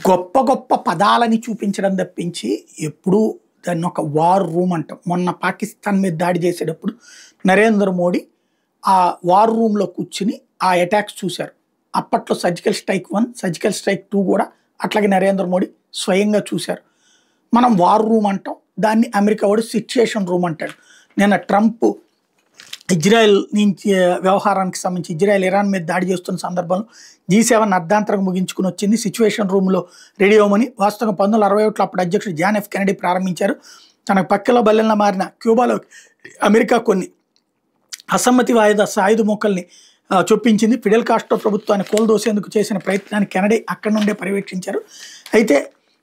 గొప్ప గొప్ప పదాలని చూపించడం తప్పించి ఎప్పుడూ దాన్ని ఒక వార్ రూమ్ అంటాం. మొన్న పాకిస్తాన్ మీద దాడి చేసేటప్పుడు నరేంద్ర మోడీ ఆ వార్ రూమ్లో కూర్చుని ఆ అటాక్స్ చూశారు. అప్పట్లో సర్జికల్ స్ట్రైక్ 1, సర్జికల్ స్ట్రైక్ 2 కూడా అట్లాగే నరేంద్ర మోడీ స్వయంగా చూశారు. మనం వార్ రూమ్ అంటాం, దాన్ని అమెరికా వాడు సిచ్యుయేషన్ రూమ్ అంటాడు. నిన్న ట్రంప్ ఇజ్రాయెల్ నుంచి వ్యవహారానికి సంబంధించి ఇజ్రాయెల్ ఇరాన్ మీద దాడి చేస్తున్న సందర్భంలో G7 అర్ధాంతరంగా ముగించుకుని వచ్చింది. సిచ్యువేషన్ రూమ్లో రెడీ అవ్వమని వాస్తవంగా 1961 అప్పుడు అధ్యక్షుడు జాన్ ఎఫ్ కెనడీ ప్రారంభించారు. తన పక్కలో బల్లెంలా మారిన క్యూబాలో అమెరికా కొన్ని అసమ్మతి సాయుధ మొక్కల్ని చొప్పించింది. ఫిడెల్ కాస్ట్రో ప్రభుత్వాన్ని కోల్దోసేందుకు చేసిన ప్రయత్నాన్ని కెనడీ అక్కడి నుండే పర్యవేక్షించారు. అయితే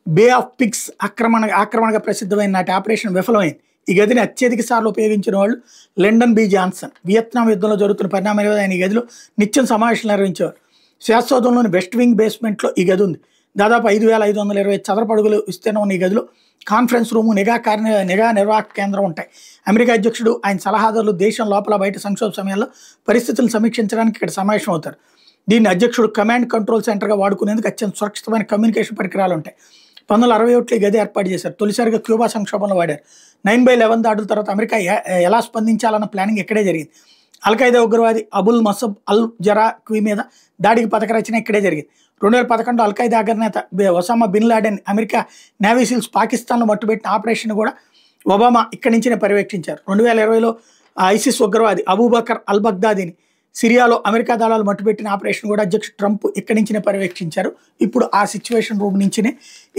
బే ఆఫ్ పిగ్స్ ఆక్రమణగా ప్రసిద్ధమైన నాటి ఆపరేషన్ విఫలమైంది. ఈ గదిని అత్యధిక సార్లు ఉపయోగించిన వాళ్ళు లండన్ బి జాన్సన్. వియత్నాం యుద్ధంలో జరుగుతున్న పరిణామాల మీద ఆయన ఈ గదిలో నిత్యం సమావేశాలు నిర్వహించేవారు. శాశ్వతంలోని వెస్ట్ వింగ్ బేస్మెంట్లో ఈ గది ఉంది. దాదాపు 5520 చదరపు అడుగులు విస్తీర్ణం ఉన్న ఈ గదిలో కాన్ఫరెన్స్ రూము, నిఘా నిర్వాహక కేంద్రం ఉంటాయి. అమెరికా అధ్యక్షుడు, ఆయన సలహాదారులు దేశం లోపల బయట సంక్షోభ సమయాల్లో పరిస్థితులను సమీక్షించడానికి ఇక్కడ సమావేశం అవుతారు. దీన్ని అధ్యక్షుడు కమాండ్ కంట్రోల్ సెంటర్గా వాడుకునేందుకు అత్యంత సురక్షితమైన కమ్యూనికేషన్ పరికరాలు ఉంటాయి. 1961 ఈ గది ఏర్పాటు చేశారు. తొలిసారిగా క్యూబా సంక్షోభంలో వాడారు. 9/11 దాడుల తర్వాత అమెరికా ఎలా స్పందించాలన్న ప్లానింగ్ ఇక్కడే జరిగింది. అల్ఖైదా ఉగ్రవాది అబుల్ మసబ్ అల్ జరాక్వి మీద దాడికి పథక రచన ఇక్కడే జరిగింది. 2011 అల్ఖైదా అగ్రనేత Osama bin Laden America navy seals పాకిస్తాన్లో మట్టుబెట్టిన ఆపరేషన్ కూడా ఒబామా ఇక్కడి నుంచినే పర్యవేక్షించారు. 2020లో ఐసిస్ ఉగ్రవాది అబూబకర్ అల్ బగ్దాదీని సిరియాలో అమెరికా దళాలు మట్టుబెట్టిన ఆపరేషన్ కూడా అధ్యక్షుడు ట్రంప్ ఇక్కడి నుంచినే పర్యవేక్షించారు. ఇప్పుడు ఆ సిచ్యువేషన్ రూమ్ నుంచినే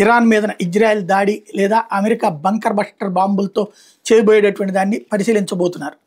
ఇరాన్ మీద ఇజ్రాయెల్ దాడి లేదా అమెరికా బంకర్ బస్టర్ బాంబులతో చేయబోయేటటువంటి దాన్ని పరిశీలించబోతున్నారు.